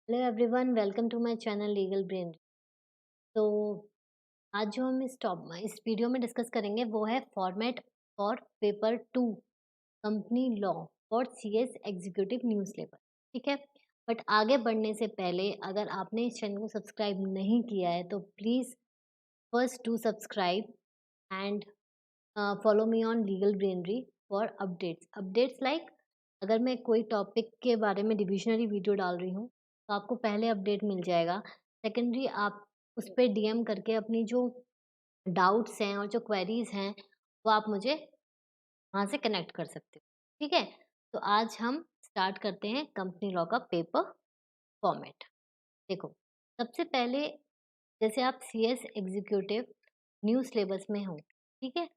Hello everyone, welcome to my channel legal brain. तो आज जो हम इस वीडियो में डिस्कस करेंगे वो है format for paper 2 company law for CS executive newsletter. ठीक है। बट आगे बढ़ने से पहले अगर आपने इस चैनल को सब्सक्राइब नहीं किया है तो please first do subscribe and follow me on legal brainery for updates like अगर मैं कोई टॉपिक के बारे में डिविजनरी वीडियो डाल रही हूँ तो आपको पहले अपडेट मिल जाएगा। सेकेंडरी आप उस पर डीएम करके अपनी जो डाउट्स हैं और जो क्वेरीज हैं वो आप मुझे वहाँ से कनेक्ट कर सकते हो। ठीक है। तो आज हम स्टार्ट करते हैं कंपनी लॉ का पेपर फॉर्मेट। देखो, सबसे पहले जैसे आप सीएस एग्जीक्यूटिव न्यू सिलेबस में हो, ठीक है,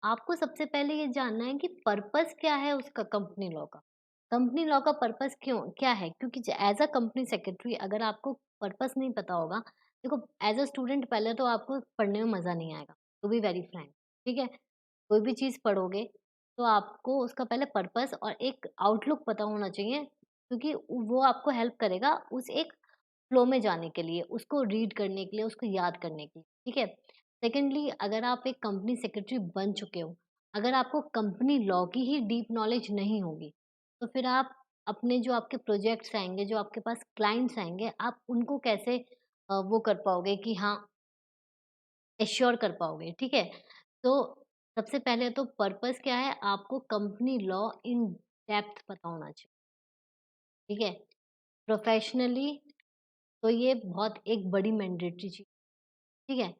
आपको सबसे पहले ये जानना है कि पर्पस क्या है उसका कंपनी लॉ का। कंपनी लॉ का पर्पस क्यों क्या है? क्योंकि एज अ कंपनी सेक्रेटरी अगर आपको पर्पस नहीं पता होगा, देखो, एज अ स्टूडेंट पहले तो आपको पढ़ने में मज़ा नहीं आएगा, टू बी वेरी फ्रैंक। ठीक है। कोई भी चीज़ पढ़ोगे तो आपको उसका पहले पर्पस और एक आउटलुक पता होना चाहिए, क्योंकि वो आपको हेल्प करेगा उस एक फ्लो में जाने के लिए, उसको रीड करने के लिए, उसको याद करने के लिए। ठीक है। सेकेंडली, अगर आप एक कंपनी सेक्रेटरी बन चुके हो, अगर आपको कंपनी लॉ की ही डीप नॉलेज नहीं होगी, तो फिर आप अपने जो आपके प्रोजेक्ट्स आएँगे, जो आपके पास क्लाइंट्स आएँगे, आप उनको कैसे वो कर पाओगे कि हाँ, एश्योर कर पाओगे। ठीक है। तो सबसे पहले तो पर्पस क्या है, आपको कंपनी लॉ इन डेप्थ पता होना चाहिए। ठीक है। प्रोफेशनली तो ये बहुत एक बड़ी मैंडेटरी चीज़। ठीक है।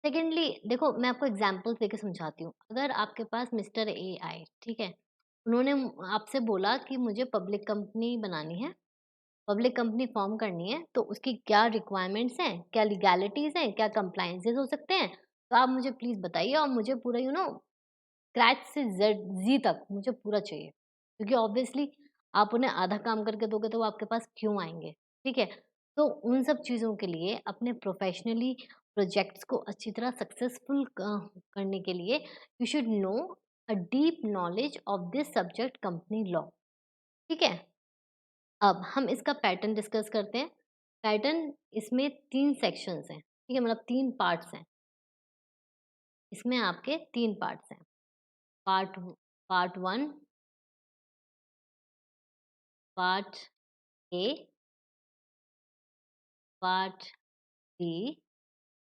सेकेंडली देखो, मैं आपको एग्जांपल्स देके समझाती हूँ। अगर आपके पास मिस्टर ए आए, ठीक है, उन्होंने आपसे बोला कि मुझे पब्लिक कंपनी बनानी है, पब्लिक कंपनी फॉर्म करनी है, तो उसकी क्या रिक्वायरमेंट्स हैं, क्या लीगैलिटीज़ हैं, क्या कंप्लायंसेस हो सकते हैं, तो आप मुझे प्लीज़ बताइए और मुझे पूरा स्क्रैच से जेड जी तक मुझे पूरा चाहिए। क्योंकि ऑब्वियसली आप उन्हें आधा काम करके दोगे तो वो आपके पास क्यों आएँगे? ठीक है? तो उन सब चीज़ों के लिए अपने प्रोफेशनली प्रोजेक्ट्स को अच्छी तरह सक्सेसफुल करने के लिए you should know a deep knowledge of this subject company law. ठीक है? अब हम इसका पैटर्न डिस्कस करते हैं। पैटर्न इसमें 3 सेक्शंस हैं। ठीक है? मतलब 3 पार्ट्स हैं। इसमें आपके 3 पार्ट्स हैं। Part part 1, part A, part B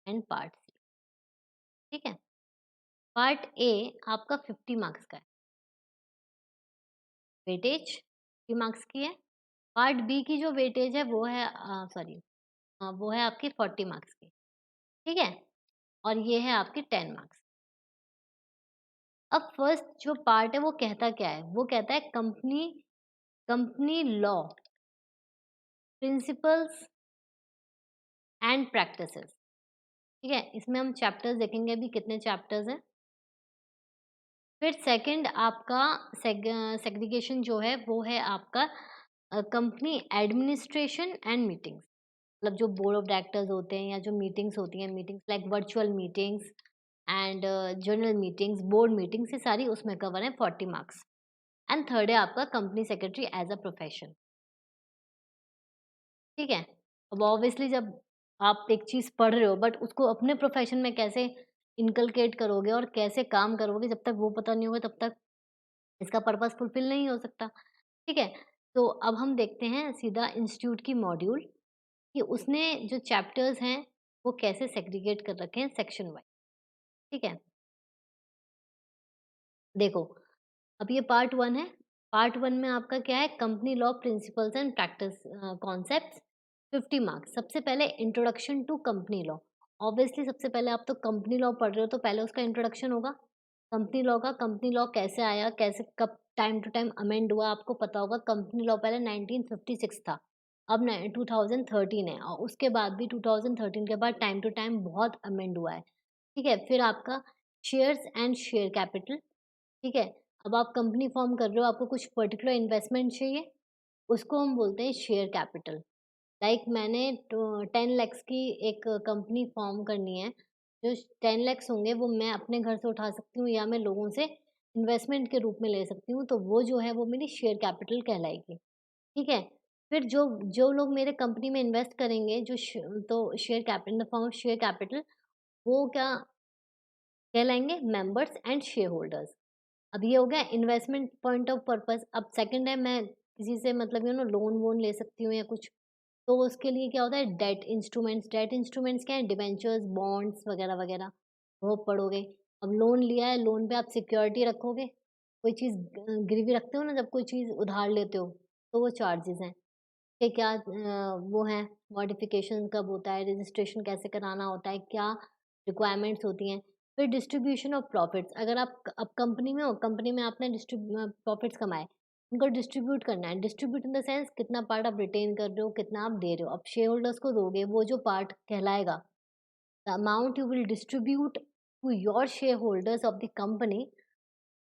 and part C. ठीक है। पार्ट ए आपका 50 मार्क्स का है, वेटेज 50 मार्क्स की है। पार्ट बी की जो वेटेज है वो है वो है आपकी 40 मार्क्स की। ठीक है। और ये है आपकी 10 मार्क्स। अब फर्स्ट जो पार्ट है वो कहता क्या है, वो कहता है company company law principles and practices. ठीक है। इसमें हम चैप्टर्स देखेंगे, अभी कितने चैप्टर्स हैं। फिर सेकंड आपका सेग्रीगेशन जो है वो है आपका कंपनी एडमिनिस्ट्रेशन एंड मीटिंग्स। मतलब जो बोर्ड ऑफ डायरेक्टर्स होते हैं या जो मीटिंग्स होती हैं, meetings like virtual meetings and general meetings, board meetings, ये सारी उसमें कवर है, 40 मार्क्स। एंड थर्ड है आपका company secretary as a profession. ठीक है। अब ऑब्वियसली जब आप एक चीज़ पढ़ रहे हो बट उसको अपने प्रोफेशन में कैसे इनकलकेट करोगे और कैसे काम करोगे, जब तक वो पता नहीं होगा तब तक इसका पर्पस फुलफिल नहीं हो सकता। ठीक है। तो अब हम देखते हैं सीधा इंस्टीट्यूट की मॉड्यूल कि उसने जो चैप्टर्स हैं वो कैसे सेग्रीगेट कर रखे हैं सेक्शन वाइज। ठीक है। देखो, अब ये पार्ट 1 है। पार्ट 1 में आपका क्या है, company law principles and practice concepts, 50 marks. सबसे पहले introduction to company law. Obviously सबसे पहले आप तो कंपनी लॉ पढ़ रहे हो तो पहले उसका इंट्रोडक्शन होगा। कंपनी लॉ का, कंपनी लॉ कैसे आया, कैसे कब टाइम टू टाइम अमेंड हुआ, आपको पता होगा। कंपनी लॉ पहले 1956 था, अब 2013 है, और उसके बाद भी 2013 के बाद टाइम टू टाइम बहुत अमेंड हुआ है। ठीक है। फिर आपका शेयर्स एंड शेयर कैपिटल। ठीक है। अब आप कंपनी फॉर्म कर रहे हो, आपको कुछ पर्टिकुलर इन्वेस्टमेंट चाहिए, उसको हम बोलते हैं शेयर कैपिटल। लाइक मैंने 10 लैक्स की एक कंपनी फॉर्म करनी है, जो 10 लैक्स होंगे वो मैं अपने घर से उठा सकती हूँ या मैं लोगों से इन्वेस्टमेंट के रूप में ले सकती हूँ, तो वो जो है वो मेरी शेयर कैपिटल कहलाएगी। ठीक है। फिर जो जो लोग मेरे कंपनी में इन्वेस्ट करेंगे, जो तो share capital in the form of share capital, वो क्या कहलाएँगे? Members and shareholders. अब ये हो गया इन्वेस्टमेंट पॉइंट ऑफ पर्पस। अब सेकंड है, मैं किसी से मतलब लोन वोन ले सकती हूँ या कुछ, तो उसके लिए क्या होता है? डेट इंस्ट्रूमेंट्स क्या है? डिबेंचर्स, बॉन्ड्स वगैरह वगैरह, वो पढ़ोगे। अब लोन लिया है, लोन पे आप सिक्योरिटी रखोगे, कोई चीज़ गिरवी रखते हो ना, जब कोई चीज़ उधार लेते हो, तो वो चार्जेस हैं कि क्या वो हैं, मॉडिफिकेशन कब होता है, रजिस्ट्रेशन कैसे कराना होता है, क्या रिक्वायरमेंट्स होती हैं। फिर डिस्ट्रीब्यूशन ऑफ प्रॉफिट्स, अगर आप अब कंपनी में हो, कंपनी में आपने प्रॉफिट्स कमाए, उनको डिस्ट्रीब्यूट करना है। डिस्ट्रीब्यूट इन द सेंस, कितना पार्ट आप रिटेन कर रहे हो, कितना आप दे रहे हो। अब शेयर होल्डर्स को दोगे, वो जो पार्ट कहलाएगा, the amount you will distribute to your shareholders of the company,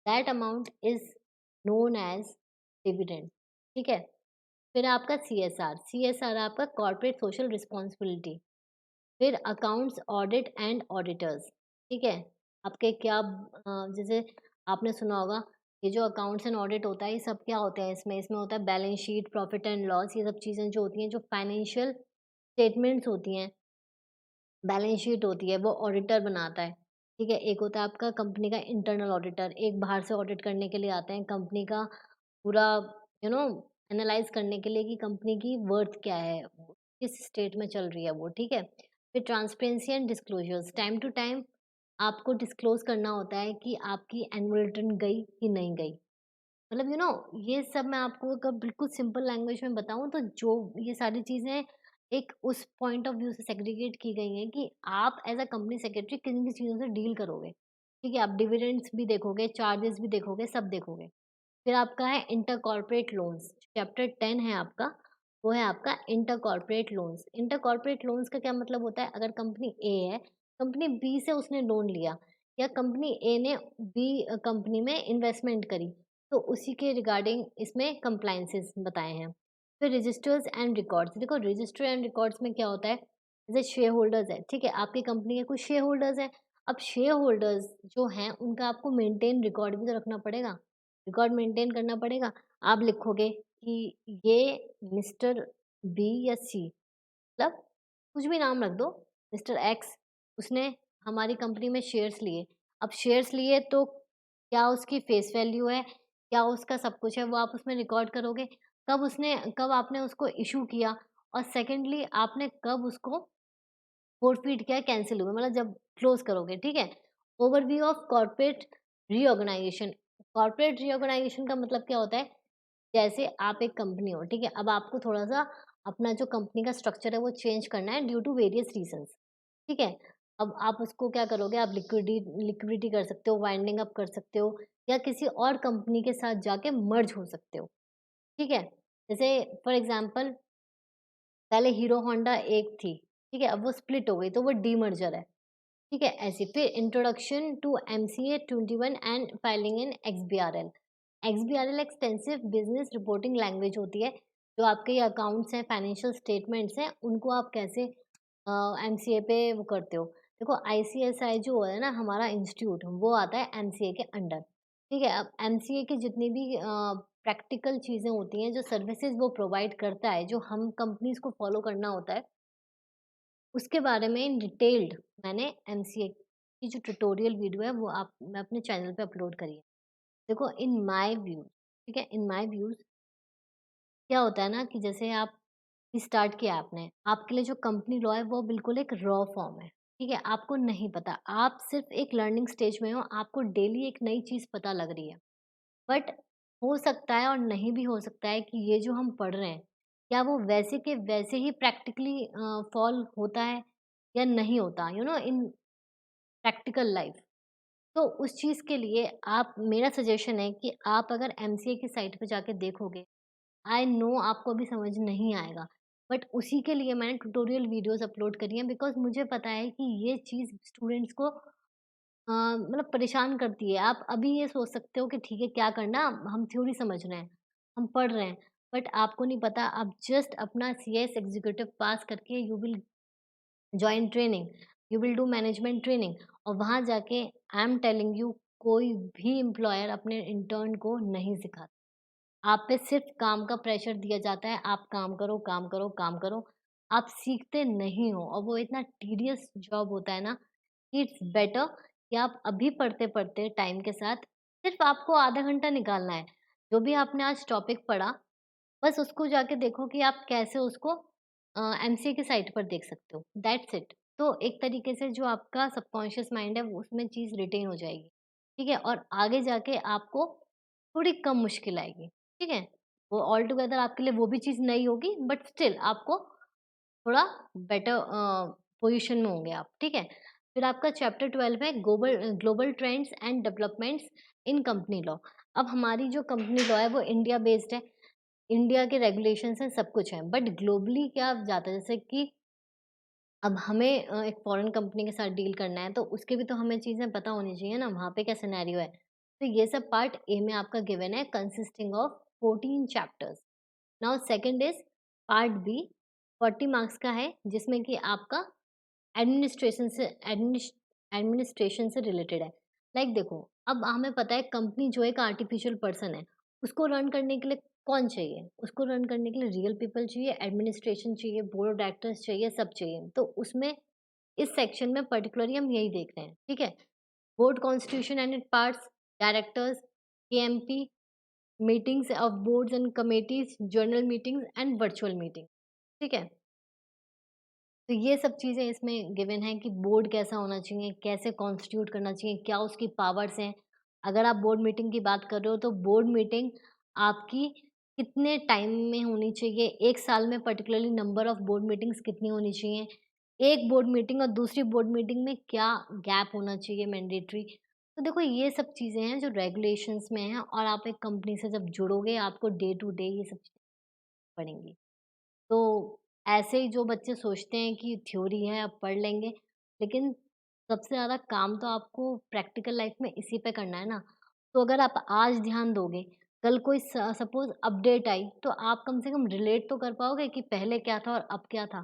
that amount is known as dividend. ठीक है। फिर आपका सीएसआर, सीएसआर आपका कॉर्पोरेट सोशल रिस्पॉन्सिबिलिटी। फिर अकाउंट्स, ऑडिट एंड ऑडिटर्स। ठीक है। आपके क्या जैसे आपने सुना होगा, ये जो अकाउंट्स एंड ऑडिट होता है, ये सब क्या होते हैं इसमें? इसमें होता है balance sheet, profit and loss, ये सब चीज़ें जो होती हैं, जो फाइनेंशियल स्टेटमेंट्स होती हैं, बैलेंस शीट होती है, वो ऑडिटर बनाता है। ठीक है। एक होता है आपका कंपनी का इंटरनल ऑडिटर, एक बाहर से ऑडिट करने के लिए आते हैं, कंपनी का पूरा यू नो एनालाइज़ करने के लिए कि कंपनी की वर्थ क्या है, किस स्टेट में चल रही है वो, ठीक है? फिर transparency and disclosures, time to time आपको डिस्क्लोज़ करना होता है कि आपकी एनुअल रिटर्न गई कि नहीं गई। मतलब ये सब मैं आपको अगर बिल्कुल सिंपल लैंग्वेज में बताऊँ, तो जो ये सारी चीज़ें एक उस पॉइंट ऑफ व्यू से सेग्रीगेट की गई हैं कि आप एज़ अ कंपनी सेक्रेटरी किन-किन चीज़ों से डील करोगे। ठीक है? आप डिविडेंड्स भी देखोगे, चार्जेस भी देखोगे, सब देखोगे। फिर आपका है इंटर कॉर्पोरेट लोन्स, चैप्टर 10 है आपका, वो है आपका inter corporate loans. Inter corporate loans का क्या मतलब होता है? अगर कंपनी ए है, कंपनी बी से उसने लोन लिया, या कंपनी ए ने बी कंपनी में इन्वेस्टमेंट करी, तो उसी के रिगार्डिंग इसमें कंप्लायंसेस बताए हैं। फिर रजिस्टर्स एंड रिकॉर्ड्स, देखो रजिस्टर एंड रिकॉर्ड्स में क्या होता है? जैसे शेयर होल्डर्स है, ठीक है? आपकी कंपनी के कुछ शेयर होल्डर्स हैं। अब शेयर होल्डर्स जो हैं, उनका आपको मेंटेन रिकॉर्ड भी तो रखना पड़ेगा। रिकॉर्ड मेंटेन करना पड़ेगा। आप लिखोगे कि ये मिस्टर बी या सी, मतलब कुछ भी नाम रख दो, मिस्टर एक्स, उसने हमारी कंपनी में शेयर्स लिए। अब शेयर्स लिए तो क्या उसकी फेस वैल्यू है, क्या उसका सब कुछ है, वो आप उसमें रिकॉर्ड करोगे। कब आपने उसको इश्यू किया, और सेकेंडली आपने कब उसको फ़ोरफ़ीट किया, कैंसल हुए, मतलब जब क्लोज़ करोगे, ठीक है? Overview of corporate reorganisation. Corporate reorganisation का मतलब क्या होता है? जैसे आप एक कंपनी हो, ठीक है? अब आपको थोड़ा-सा अपना जो कंपनी का स्ट्रक्चर है वो चेंज करना है ड्यू टू वेरियस रीज़न्स, ठीक है? अब आप उसको क्या करोगे? आप लिक्विडिटी कर सकते हो, वाइंडिंग अप कर सकते हो, या किसी और कंपनी के साथ जाके मर्ज हो सकते हो, ठीक है? जैसे फॉर एग्ज़ाम्पल, पहले हीरो होंडा एक थी, ठीक है? अब वो स्प्लिट हो गई, तो वो डीमर्जर है। ठीक है, ऐसे फिर introduction to MCA 21 and filing in XBRL. XBRL extensive business reporting language होती है। जो आपके ये अकाउंट्स हैं, फाइनेंशियल स्टेटमेंट्स हैं, उनको आप कैसे एमसीए पे वो करते हो। देखो आईसीएसआई जो है ना हमारा इंस्टीट्यूट, वो आता है एमसीए के अंडर। ठीक है, अब एमसीए की जितनी भी प्रैक्टिकल चीज़ें होती हैं, जो सर्विसेज वो प्रोवाइड करता है, जो हम कंपनीज को फॉलो करना होता है, उसके बारे में इन डिटेल्ड मैंने एमसीए की जो ट्यूटोरियल वीडियो है वो आप मैं अपने चैनल पे अपलोड करी है। देखो इन माय व्यूज़, ठीक है? इन माय व्यूज़ क्या होता है ना कि जैसे आप स्टार्ट किया आपने, आपके लिए जो कंपनी लॉ है वो बिल्कुल एक रॉ फॉर्म है, ठीक है? आपको नहीं पता, आप सिर्फ़ एक लर्निंग स्टेज में हो, आपको डेली एक नई चीज़ पता लग रही है। बट हो सकता है और नहीं भी हो सकता है कि ये जो हम पढ़ रहे हैं, क्या वो वैसे के वैसे ही प्रैक्टिकली फ़ॉल होता है या नहीं होता, इन प्रैक्टिकल लाइफ़। तो उस चीज़ के लिए आप मेरा सजेशन है कि आप अगर एमसीए की साइट पे जाके देखोगे, आई नो आपको अभी समझ नहीं आएगा, बट उसी के लिए मैंने ट्यूटोरियल वीडियोज़ अपलोड करी हैं, बिकॉज़ मुझे पता है कि ये चीज़ स्टूडेंट्स को मतलब परेशान करती है। आप अभी ये सोच सकते हो कि ठीक है क्या करना, हम थ्योरी समझ रहे हैं, हम पढ़ रहे हैं, बट आपको नहीं पता, आप जस्ट अपना सीएस एग्ज़ीक्यूटिव पास करके you will join training, you will do management training, और वहाँ जाके आई एम टेलिंग यू, कोई भी एम्प्लॉयर अपने इंटर्न को नहीं सिखाता। आप पे सिर्फ़ काम का प्रेशर दिया जाता है, आप काम करो, काम करो, काम करो। आप सीखते नहीं हो और वो इतना टीडियस जॉब होता है ना, इट्स बेटर कि आप अभी पढ़ते-पढ़ते टाइम के साथ सिर्फ़ आपको आधा घंटा निकालना है। जो भी आपने आज टॉपिक पढ़ा, बस उसको जाके देखो कि आप कैसे उसको एमसीए की साइट पर देख सकते हो, दैट्स इट। तो एक तरीके से जो आपका सबकॉन्शियस माइंड है, वो उसमें चीज़ रिटेन हो जाएगी, ठीक है? और आगे जाके आपको थोड़ी कम मुश्किल आएगी, ठीक है? वो ऑल टुगेदर आपके लिए वो भी चीज़ नई होगी बट स्टिल आपको थोड़ा बेटर पोज़ीशन में होंगे आप, ठीक है? फिर आपका चैप्टर 12 है global trends and developments in company law. अब हमारी जो कंपनी लॉ है वो इंडिया बेस्ड है, इंडिया के रेगुलेशंस हैं, सब कुछ है, बट ग्लोबली क्या जाता है जैसे कि अब हमें एक फॉरेन कंपनी के साथ डील करना है, तो उसकी भी तो हमें चीज़ें पता होनी चाहिए ना, वहाँ पे क्या सिनेरियो है। तो ये सब पार्ट ए में आपका गिवन है consisting of 14 chapters. Now second is part B 40 marks का है, जिसमें कि आपका एडमिनिस्ट्रेशन से एडमिनिस्ट्रेशन से रिलेटेड है। लाइक देखो, अब हमें पता है कंपनी जो एक आर्टिफिशियल पर्सन है, उसको रन करने के लिए कौन चाहिए? उसको रन करने के लिए रियल पीपल चाहिए, एडमिनिस्ट्रेशन चाहिए, बोर्ड ऑफ डायरेक्टर्स चाहिए, सब चाहिए। तो उसमें इस सेक्शन में पर्टिकुलरली हम यही देख रहे हैं, ठीक है? Board constitution and it parts, directors, KMP, meetings of boards and committees, journal meetings and virtual meeting, ठीक है? तो ये सब चीज़ें इसमें गिवन हैं कि बोर्ड कैसा होना चाहिए, कैसे कॉन्स्टिट्यूट करना चाहिए, क्या उसकी पावर्स हैं। अगर आप बोर्ड मीटिंग की बात कर रहे हो तो बोर्ड मीटिंग आपकी कितने टाइम में होनी चाहिए, 1 साल में particularly number of board meetings कितनी होनी चाहिए, एक बोर्ड मीटिंग और दूसरी बोर्ड मीटिंग में क्या गैप होना चाहिए मैंडेटरी। तो देखो ये सब चीज़ें हैं जो रेगुलेशंस में हैं और आप एक कंपनी से जब जुड़ोगे आपको डे टू डे ये सब चीज़ें पड़ेंगी। तो ऐसे ही जो बच्चे सोचते हैं कि थ्योरी है अब पढ़ लेंगे, लेकिन सबसे ज़्यादा काम तो आपको प्रैक्टिकल लाइफ में इसी पे करना है ना। तो अगर आप आज ध्यान दोगे, कल कोई सपोज़ अपडेट आई, तो आप कम से कम रिलेट तो कर पाओगे कि पहले क्या था और अब क्या था,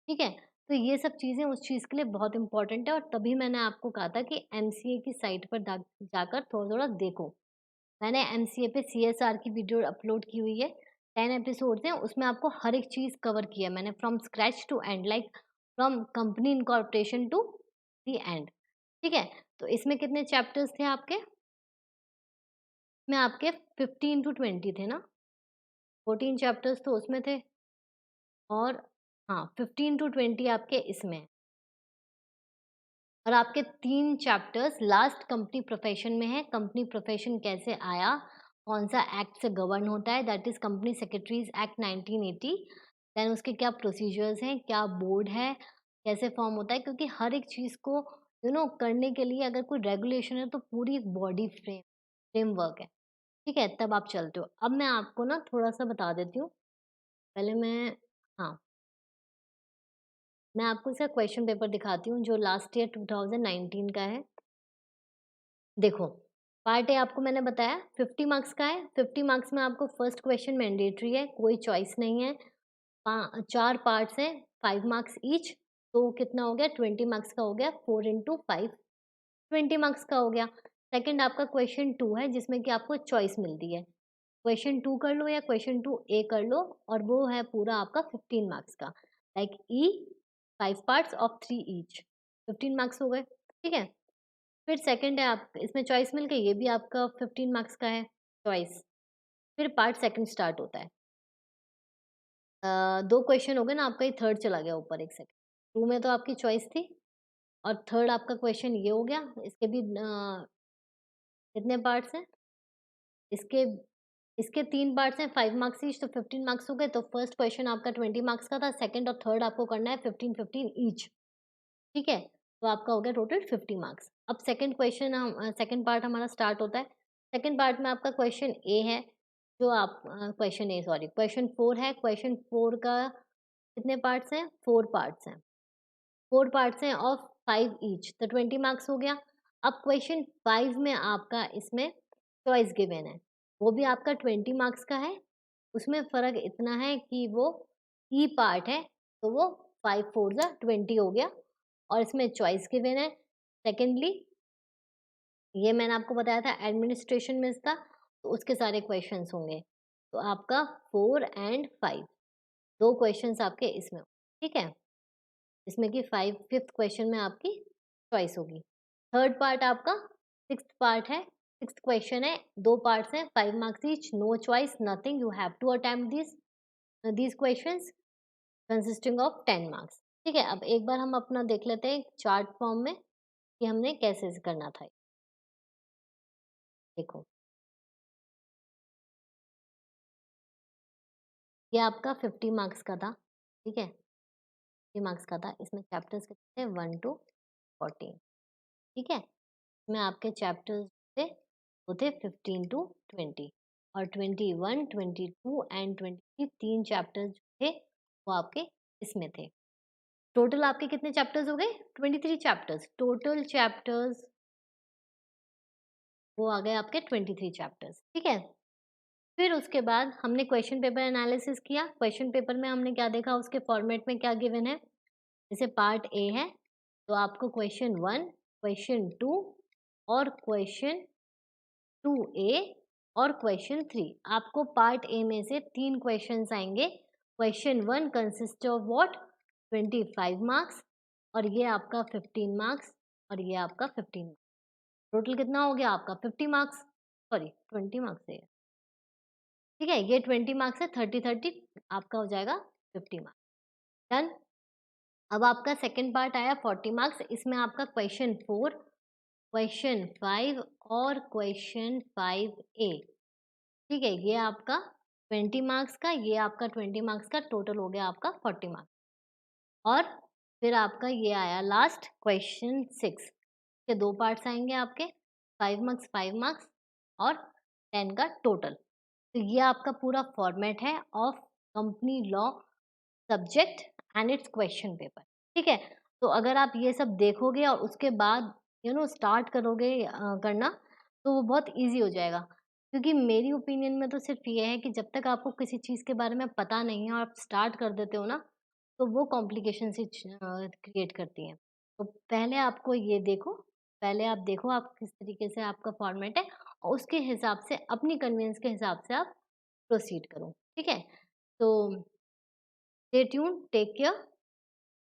ठीक है? तो ये सब चीज़ें उस चीज़ के लिए बहुत इम्पोर्टेंट है और तभी मैंने आपको कहा था कि एमसीए की साइट पर जाकर थोड़ा-थोड़ा देखो। मैंने एमसीए पे सीएसआर की वीडियो अपलोड की हुई है। 10 एपिसोड्स हैं, उसमें आपको हर एक चीज़ कवर किया है मैंने from scratch to end like from company incorporation to the end, ठीक है? तो इसमें कितने चैप्टर्स थे आपके? इसमें आपके 15 टू 20 थे ना? 14 चैप्टर्स तो उसमें थे और हाँ, 15 टू 20 आपके इसमें हैं। और आपके 3 चैप्टर्स लास्ट कंपनी प्रोफेशन में है। कंपनी प्रोफेशन कैसे आया? कौन-सा एक्ट से गवर्न होता है? That is company secretaries act 1980। Then उसके क्या प्रोसीजर्स हैं? क्या बोर्ड है? कैसे फॉर्म होता है? क्योंकि हर एक चीज़ को करने के लिए अगर कोई रेगुलेशन है तो पूरी एक बॉडी फ्रेमवर्क है। ठीक है? तब आप चलते हो। अब मैं आपको ना थोड़ा-सा बता देती हूँ। पहले मैं हाँ, मैं आपको इसका क्वेश्चन पेपर दिखाती हूँ जो लास्ट ईयर 2019 का है। देखो, पार्ट ए आपको मैंने बताया 50 मार्क्स का है। 50 मार्क्स में आपको फर्स्ट क्वेश्चन मैंडेटरी है, कोई चॉइस नहीं है। 4 पार्ट्स हैं, 5 मार्क्स ईच, तो कितना हो गया 20 मार्क्स का हो गया, 4 इंटू 5 20 मार्क्स का हो गया। सेकंड आपका क्वेश्चन 2 है जिसमें कि आपको चॉइस मिलती है। क्वेश्चन 2 कर लो या क्वेश्चन 2 ए कर लो और वो है पूरा आपका 15 मार्क्स का। Like E 5 parts of 3 each 15 marks हो गए, ठीक है? फिर सेकंड है आप इसमें चॉइस मिल गई, ये भी आपका 15 मार्क्स का है चॉइस। फिर पार्ट सेकंड स्टार्ट होता है। 2 क्वेश्चन हो गए ना, आपका ये थर्ड चला गया ऊपर 1 सेकंड। 2 में तो आपकी चॉइस थी और थर्ड आपका क्वेश्चन ये हो गया। इसके भी कितने पार्ट्स हैं? इसके इसके 3 पार्ट्स हैं, 5 मार्क्स ईच तो 15 मार्क्स हो गए। तो फर्स्ट क्वेश्चन आपका 20 मार्क्स का था, सेकंड और थर्ड आपको करना है 15-15 ईच, ठीक है? तो आपका हो गया टोटल 50 मार्क्स। अब सेकंड पार्ट हमारा स्टार्ट होता है। सेकंड पार्ट में आपका क्वेश्चन ए है, जो आप क्वेश्चन ए सॉरी क्वेश्चन 4 है। क्वेश्चन 4 का कितने पार्ट्स हैं? 4 पार्ट्स हैं। 4 पार्ट्स हैं ऑफ 5 ईच तो 20 मार्क्स हो गया। अब क्वेश्चन 5 में आपका इसमें चॉइस गिवन है। वो भी आपका 20 मार्क्स का है। उसमें फ़र्क इतना है कि वो ई पार्ट है, तो वो 5 4 जा 20 हो गया और इसमें चॉइस गिवन है। सेकंडली ये मैंने आपको बताया था एडमिनिस्ट्रेशन में इसका, तो उसके सारे क्वेश्चंस होंगे। तो आपका 4 एंड 5 2 क्वेश्चंस आपके इसमें, ठीक है? इसमें कि 5th क्वेश्चन में आपकी चॉइस होगी। थर्ड पार्ट आपका 6th पार्ट है, 6th क्वेश्चन है, 2 पार्ट्स हैं, 5 marks each, no choice, nothing, you have to attempt these questions consisting of 10 marks. ठीक है, अब एक बार हम अपना देख लेते हैं चार्ट फॉर्म में कि हमने कैसे करना था। देखो, ये आपका 50 मार्क्स का था, ठीक है? 50 मार्क्स का था, इसमें चैप्टर्स कितने थे 1 टू 14, ठीक है? इसमें आपके चैप्टर्स थे वो थे 15 टू 20 और 21, 22 एंड 23 3 चैप्टर्स जो थे वो आपके इसमें थे। टोटल आपके कितने चैप्टर्स हो गए? 23 चैप्टर्स। टोटल चैप्टर्स वो आ गए आपके 23 चैप्टर्स, ठीक है? फिर उसके बाद हमने क्वेश्चन पेपर एनालिसिस किया। क्वेश्चन पेपर में हमने क्या देखा, उसके फॉर्मेट में क्या गिवन है। जैसे पार्ट ए है तो आपको क्वेश्चन 1, क्वेश्चन 2 और क्वेश्चन 2A और क्वेश्चन 3। आपको पार्ट ए में से 3 क्वेश्चंस आएंगे। Question 1 consist of what 25 marks और ये आपका 15 मार्क्स और ये आपका 15 मार्क्स। टोटल कितना हो गया आपका 50 मार्क्स, सॉरी 20 मार्क्स है, ठीक है? ये 20 मार्क्स है, 30-30 आपका हो जाएगा 50 मार्क्स। डन। अब आपका सेकंड पार्ट आया 40 मार्क्स। इसमें आपका क्वेश्चन 4, क्वेश्चन 5 और क्वेश्चन 5A, ठीक है? ये आपका 20 मार्क्स का, ये आपका 20 मार्क्स का, टोटल हो गया आपका 40 मार्क्स। और फिर आपका ये आया लास्ट क्वेश्चन 6 के 2 पार्ट्स आएंगे आपके, 5 मार्क्स और 10 का टोटल। तो ये आपका पूरा फॉर्मेट है of company law subject and it's question paper, ठीक है? तो अगर आप ये सब देखोगे और उसके बाद स्टार्ट करोगे करना, तो वो बहुत ईज़ी हो जाएगा। क्योंकि मेरी ओपिनियन में तो सिर्फ़ ये है कि जब तक आपको किसी चीज़ के बारे में पता नहीं है और आप स्टार्ट कर देते हो ना, तो वो कॉम्प्लिकेशन से क्रिएट करती हैं। तो पहले आपको ये देखो, पहले आप देखो आप किस तरीके से आपका फॉर्मेट है और उसके हिसाब से अपनी कन्वीनियंस के हिसाब से आप प्रोसीड करो, ठीक है? तो stay tuned, take care,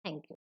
thank you.